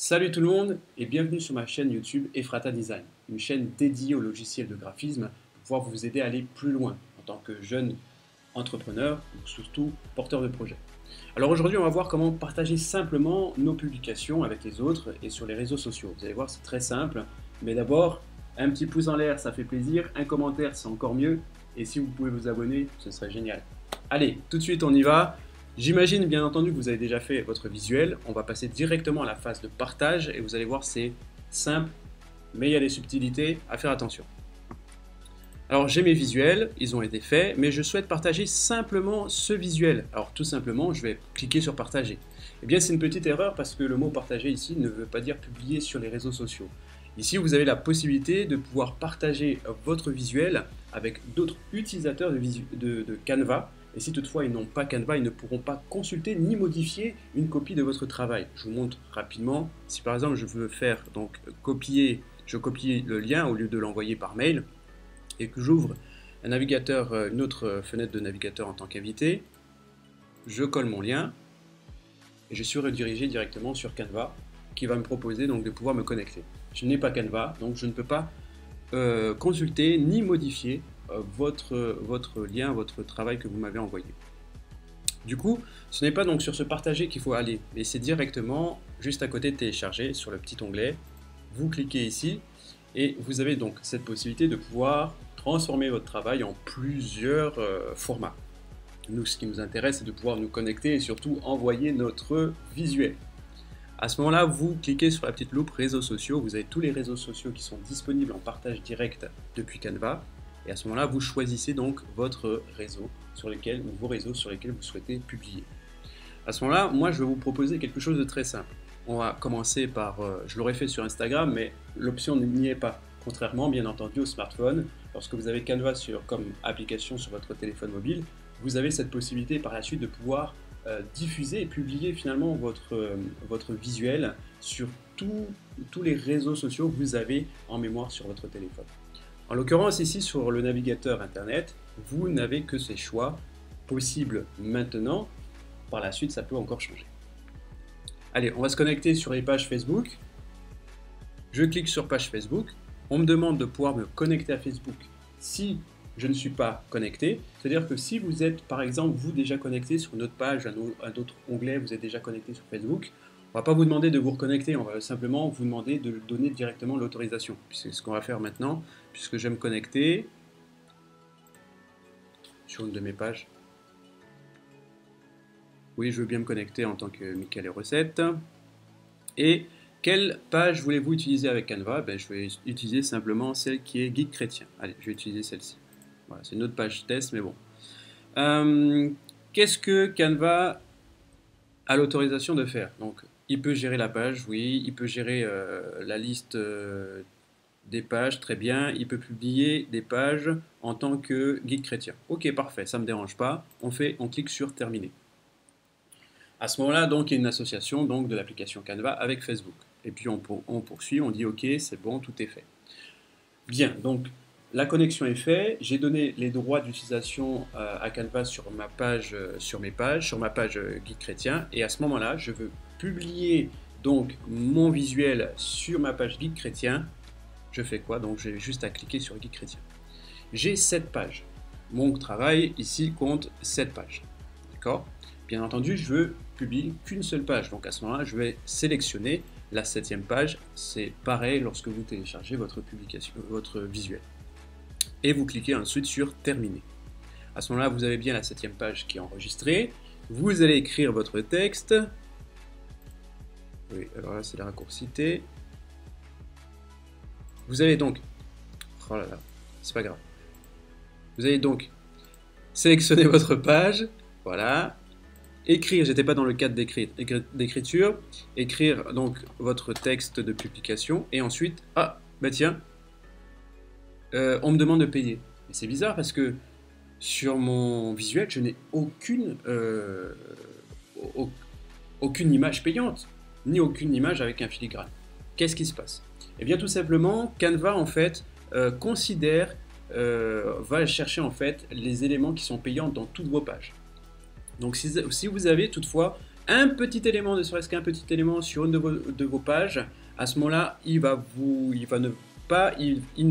Salut tout le monde et bienvenue sur ma chaîne YouTube Ephrata Design, une chaîne dédiée au logiciel de graphisme pour pouvoir vous aider à aller plus loin en tant que jeune entrepreneur ou surtout porteur de projet. Alors aujourd'hui on va voir comment partager simplement nos publications avec les autres et sur les réseaux sociaux. Vous allez voir c'est très simple, mais d'abord un petit pouce en l'air ça fait plaisir, un commentaire c'est encore mieux et si vous pouvez vous abonner ce serait génial. Allez tout de suite on y va. J'imagine bien entendu que vous avez déjà fait votre visuel, on va passer directement à la phase de partage et vous allez voir c'est simple mais il y a des subtilités à faire attention. Alors j'ai mes visuels, ils ont été faits mais je souhaite partager simplement ce visuel. Alors tout simplement je vais cliquer sur partager. Eh bien c'est une petite erreur parce que le mot partager ici ne veut pas dire publier sur les réseaux sociaux. Ici vous avez la possibilité de pouvoir partager votre visuel avec d'autres utilisateurs de Canva. Et si toutefois ils n'ont pas Canva, ils ne pourront pas consulter ni modifier une copie de votre travail. Je vous montre rapidement. Si par exemple je veux faire donc je copie le lien au lieu de l'envoyer par mail et que j'ouvre un navigateur, une autre fenêtre de navigateur en tant qu'invité, je colle mon lien et je suis redirigé directement sur Canva qui va me proposer donc de pouvoir me connecter. Je n'ai pas Canva, donc je ne peux pas consulter ni modifier votre lien, votre travail que vous m'avez envoyé. Du coup, ce n'est pas donc sur ce partager qu'il faut aller, mais c'est directement juste à côté de télécharger sur le petit onglet. Vous cliquez ici et vous avez donc cette possibilité de pouvoir transformer votre travail en plusieurs formats. Nous, ce qui nous intéresse, c'est de pouvoir nous connecter et surtout envoyer notre visuel. À ce moment-là, vous cliquez sur la petite loupe réseaux sociaux. Vous avez tous les réseaux sociaux qui sont disponibles en partage direct depuis Canva. Et à ce moment-là, vous choisissez donc votre réseau sur lequel, ou vos réseaux sur lesquels vous souhaitez publier. À ce moment-là, moi, je vais vous proposer quelque chose de très simple. On va commencer par, je l'aurais fait sur Instagram, mais l'option n'y est pas. Contrairement, bien entendu, au smartphone, lorsque vous avez Canva comme application sur votre téléphone mobile, vous avez cette possibilité par la suite de pouvoir diffuser et publier finalement votre visuel sur tous les réseaux sociaux que vous avez en mémoire sur votre téléphone. En l'occurrence ici sur le navigateur internet, vous n'avez que ces choix possibles maintenant, par la suite ça peut encore changer. Allez, on va se connecter sur les pages Facebook. Je clique sur page Facebook, on me demande de pouvoir me connecter à Facebook si je ne suis pas connecté, c'est-à-dire que si vous êtes par exemple vous déjà connecté sur une autre page, un autre onglet, vous êtes déjà connecté sur Facebook, on ne va pas vous demander de vous reconnecter, on va simplement vous demander de donner directement l'autorisation. C'est ce qu'on va faire maintenant, puisque je vais me connecter sur une de mes pages. Oui, je veux bien me connecter en tant que Michael et Recettes. Et quelle page voulez-vous utiliser avec Canva? Je vais utiliser simplement celle qui est Guide Chrétien. Allez, je vais utiliser celle-ci. Voilà, c'est une autre page test, mais bon. Qu'est-ce que Canva a l'autorisation de faire? Donc, il peut gérer la page, oui. Il peut gérer la liste des pages, très bien. Il peut publier des pages en tant que guide chrétien. Ok, parfait, ça ne me dérange pas. On clique sur terminer. À ce moment-là, donc, il y a une association donc, de l'application Canva avec Facebook. Et puis, on poursuit, on dit ok, c'est bon, tout est fait. Bien, donc, la connexion est faite. J'ai donné les droits d'utilisation à Canva sur ma page, sur ma page guide chrétien. Et à ce moment-là, je veux publier donc mon visuel sur ma page guide chrétien. Je fais quoi? Donc j'ai juste à cliquer sur guide chrétien. J'ai 7 pages. Mon travail ici compte 7 pages. D'accord? Bien entendu, je veux publier qu'une seule page. Donc à ce moment-là, je vais sélectionner la 7e page. C'est pareil lorsque vous téléchargez votre publication, votre visuel. Et vous cliquez ensuite sur terminer. À ce moment-là, vous avez bien la 7e page qui est enregistrée. Vous allez écrire votre texte. Oui, alors là, c'est la raccourcité. Vous allez donc, oh là là, c'est pas grave. Vous allez donc sélectionner votre page, voilà, écrire, j'étais pas dans le cadre d'écriture, écrire donc votre texte de publication et ensuite, ah, bah tiens, on me demande de payer. Mais c'est bizarre parce que sur mon visuel, je n'ai aucune image payante, ni aucune image avec un filigrane. Qu'est-ce qui se passe? Eh bien tout simplement, Canva en fait va chercher en fait les éléments qui sont payants dans toutes vos pages. Donc si vous avez toutefois un petit élément, ne serait-ce qu'un petit élément sur une de vos pages, à ce moment-là, il ne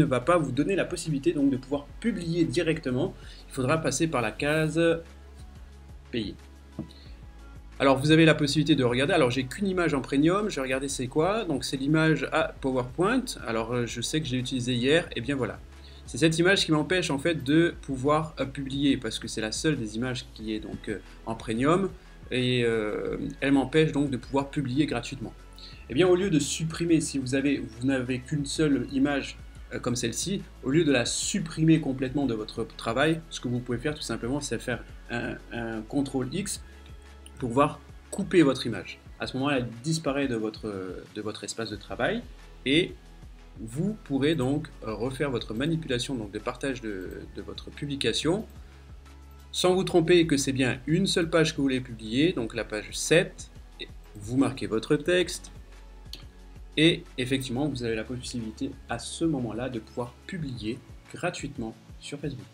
va pas vous donner la possibilité donc de pouvoir publier directement. Il faudra passer par la case payer. Alors vous avez la possibilité de regarder, alors j'ai qu'une image en premium, je vais regarder c'est quoi, donc c'est l'image à PowerPoint, alors je sais que j'ai utilisé hier, et bien voilà. C'est cette image qui m'empêche en fait de pouvoir publier, parce que c'est la seule des images qui est donc en premium, et elle m'empêche donc de pouvoir publier gratuitement. Et bien au lieu de supprimer, si vous n'avez qu'une seule image comme celle-ci, au lieu de la supprimer complètement de votre travail, ce que vous pouvez faire tout simplement, c'est faire un CTRL X, pour pouvoir couper votre image. À ce moment-là, elle disparaît de votre espace de travail et vous pourrez donc refaire votre manipulation donc de partage de votre publication sans vous tromper que c'est bien une seule page que vous voulez publier, donc la page 7, vous marquez votre texte et effectivement vous avez la possibilité à ce moment-là de pouvoir publier gratuitement sur Facebook.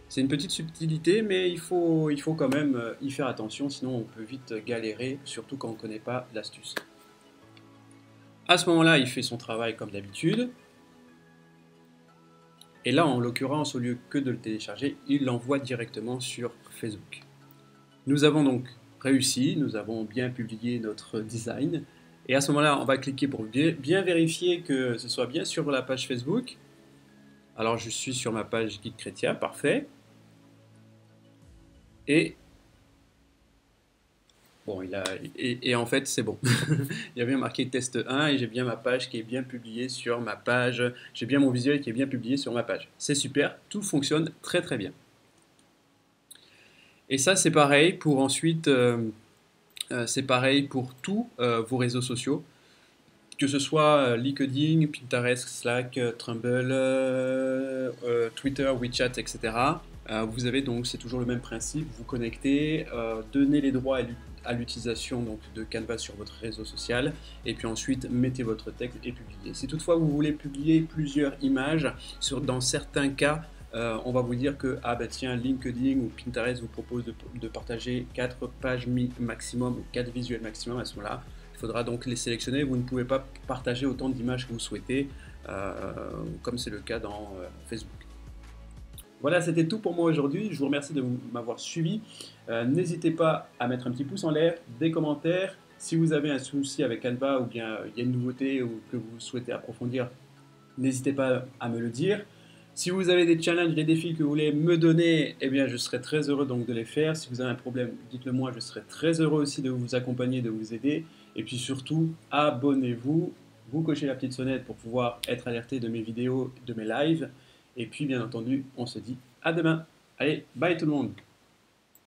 C'est une petite subtilité, mais il faut quand même y faire attention, sinon on peut vite galérer, surtout quand on ne connaît pas l'astuce. À ce moment-là, il fait son travail comme d'habitude. Et là, en l'occurrence, au lieu que de le télécharger, il l'envoie directement sur Facebook. Nous avons donc réussi, nous avons bien publié notre design. Et à ce moment-là, on va cliquer pour bien vérifier que ce soit bien sur la page Facebook. Alors, je suis sur ma page Guide Chrétien, parfait. Et bon, en fait, c'est bon. Il y a bien marqué test 1 et j'ai bien ma page qui est bien publiée sur ma page. J'ai bien mon visuel qui est bien publié sur ma page. C'est super, tout fonctionne très très bien. Et ça, c'est pareil pour ensuite, c'est pareil pour tous vos réseaux sociaux, que ce soit LinkedIn, Pinterest, Slack, Trumble, Twitter, WeChat, etc. Vous avez donc, c'est toujours le même principe, vous connectez, donnez les droits à l'utilisation donc de Canva sur votre réseau social, et puis ensuite mettez votre texte et publiez. Si toutefois vous voulez publier plusieurs images, dans certains cas, on va vous dire que tiens, LinkedIn ou Pinterest vous propose de partager 4 pages maximum, ou 4 visuels maximum. À ce moment-là, il faudra donc les sélectionner. Vous ne pouvez pas partager autant d'images que vous souhaitez, comme c'est le cas dans Facebook. Voilà, c'était tout pour moi aujourd'hui. Je vous remercie de m'avoir suivi. N'hésitez pas à mettre un petit pouce en l'air, des commentaires. Si vous avez un souci avec Canva ou bien il y a une nouveauté ou que vous souhaitez approfondir, n'hésitez pas à me le dire. Si vous avez des challenges, des défis que vous voulez me donner, eh bien je serai très heureux donc de les faire. Si vous avez un problème, dites-le moi, je serai très heureux aussi de vous accompagner, de vous aider. Et puis surtout, abonnez-vous, vous cochez la petite sonnette pour pouvoir être alerté de mes vidéos, de mes lives. Et puis bien entendu, on se dit à demain. Allez, bye tout le monde!